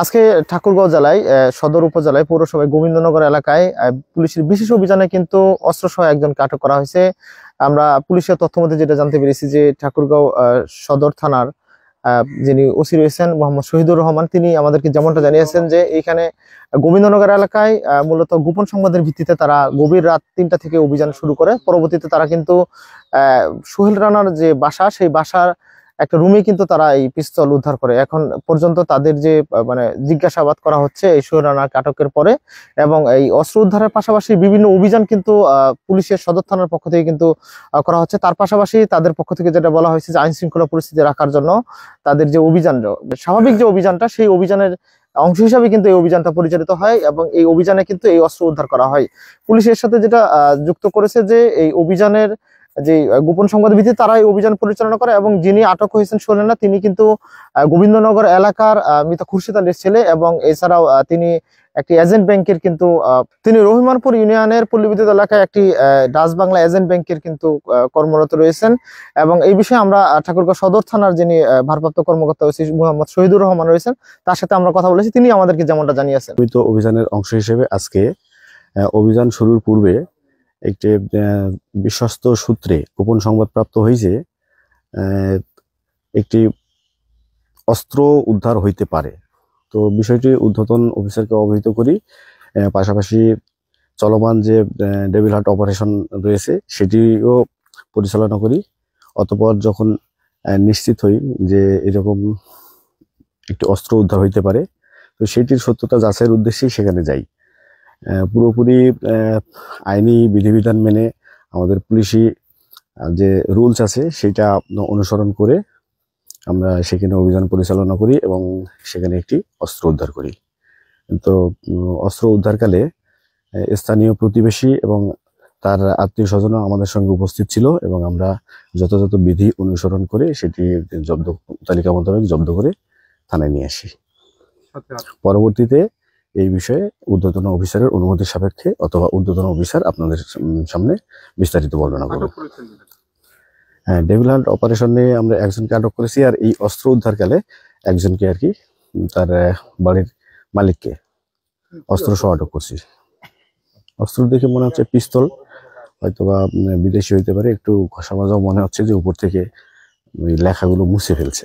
আজকে ঠাকুরগাঁও জেলায় সদর উপজেলায় পৌরসভায় গোবিন্দনগর এলাকায় পুলিশের বিশেষ অভিযানে কিন্তু অস্ত্রসহ একজনকে আটক করা হয়েছে। আমরা পুলিশের তথ্য মতে যেটা জানতে পেরেছি যে ঠাকুরগাঁও সদর থানার যিনি ওসি রয়েছেন মোহাম্মদ শহীদুর রহমান, তিনি আমাদেরকে যেমনটা জানিয়েছেন যে এইখানে গোবিন্দনগর এলাকায় মূলত গোপন সংবাদের ভিত্তিতে তারা গভীর রাত ৩টা থেকে অভিযান শুরু করে। পরবর্তীতে তারা কিন্তু সোহেল রানার যে বাসা, সেই বাসার একটা রুমে কিন্তু তারা এই পিস্তল উদ্ধার করে। এখন পর্যন্ত তাদের যে মানে জিজ্ঞাসাবাদ করা হচ্ছে এই সোহেল রানাকে আটকের পরে, এবং এই অস্ত্র উদ্ধারের পাশাপাশি বিভিন্ন অভিযান কিন্তু পুলিশের সদর থানার পক্ষ থেকে কিন্তু করা হচ্ছে। তার পাশাপাশি তাদের পক্ষ থেকে যেটা বলা হয়েছে যে আইন শৃঙ্খলা পরিস্থিতি রাখার জন্য তাদের যে অভিযান, স্বাভাবিক যে অভিযানটা, সেই অভিযানের অংশ হিসাবে কিন্তু এই অভিযানটা পরিচালিত হয় এবং এই অভিযানে কিন্তু এই অস্ত্র উদ্ধার করা হয়। পুলিশের সাথে যেটা যুক্ত করেছে যে এই অভিযানের যে গোপন সংবাদের ভিত্তিতে তারা এই অভিযান পরিচালনা করে, এবং যিনি আটক হয়েছেন সোহেল, তিনি কিন্তু গোবিন্দনগর এলাকার মৃত খুরশিদ আলীর ছেলে, এবং এছাড়াও তিনি একটি এজেন্ট ব্যাংকের কিন্তু তিনি রহিমানপুর ইউনিয়নের পল্লীবিদ্যুৎ এলাকায় একটি ডাচ বাংলা এজেন্ট ব্যাংকের কিন্তু কর্মরত রয়েছেন। এবং এই বিষয়ে আমরা ঠাকুরগাঁও সদর থানার যিনি ভারপ্রাপ্ত কর্মকর্তা মোহাম্মদ শহীদুর রহমান রয়েছেন, তার সাথে আমরা কথা বলেছি। তিনি আমাদেরকে যেমনটা জানিয়েছেন, অভিযানের অংশ হিসেবে আজকে অভিযান শুরুর পূর্বে একটি বিশ্বস্ত সূত্রে গোপন সংবাদ প্রাপ্ত হয়েছে একটি অস্ত্র উদ্ধার হইতে পারে। তো বিষয়টি ঊর্ধ্বতন অফিসারকে অবহিত করি, পাশাপাশি চলমান যে ডেভিল হান্ট অপারেশন রয়েছে সেটিও পরিচালনা করি। অতঃপর যখন নিশ্চিত হই যে এরকম একটি অস্ত্র উদ্ধার হইতে পারে, তো সেটির সত্যতা যাচাইয়ের উদ্দেশ্যেই সেখানে যাই। পুরোপুরি আইনি বিধিবিধান মেনে আমাদের পুলিশি যে রুলস আছে সেটা অনুসরণ করে আমরা সেখানে অভিযান পরিচালনা করি এবং সেখানে একটি অস্ত্র উদ্ধার করি। তো অস্ত্র উদ্ধারকালে স্থানীয় প্রতিবেশী এবং তার আত্মীয় স্বজনও আমাদের সঙ্গে উপস্থিত ছিল, এবং আমরা যথাযথ বিধি অনুসরণ করে সেটি জব্দ তালিকা মোতাবেক জব্দ করে থানায় নিয়ে আসি। পরবর্তীতে এই বিষয়ে ঊর্ধ্বতন অফিসারের অনুমতির সাপেক্ষে অথবা ঊর্ধ্বতন অফিসার আপনাদের সামনে বিস্তারিত বর্ণনা করবেন। হ্যাঁ, ডেভিল হান্ট অপারেশনে আমরা একজনকে আটক করেছি, আর এই অস্ত্র উদ্ধারকালে একজনকে আর কি তার বাড়ির মালিককে অস্ত্র সহ আটক করছি। অস্ত্র দেখে মনে হচ্ছে পিস্তল, হয়তোবা বিদেশি হইতে পারে। একটু ঘষা মাজাও মনে হচ্ছে যে উপর থেকে ওই লেখাগুলো মুছে ফেলছে।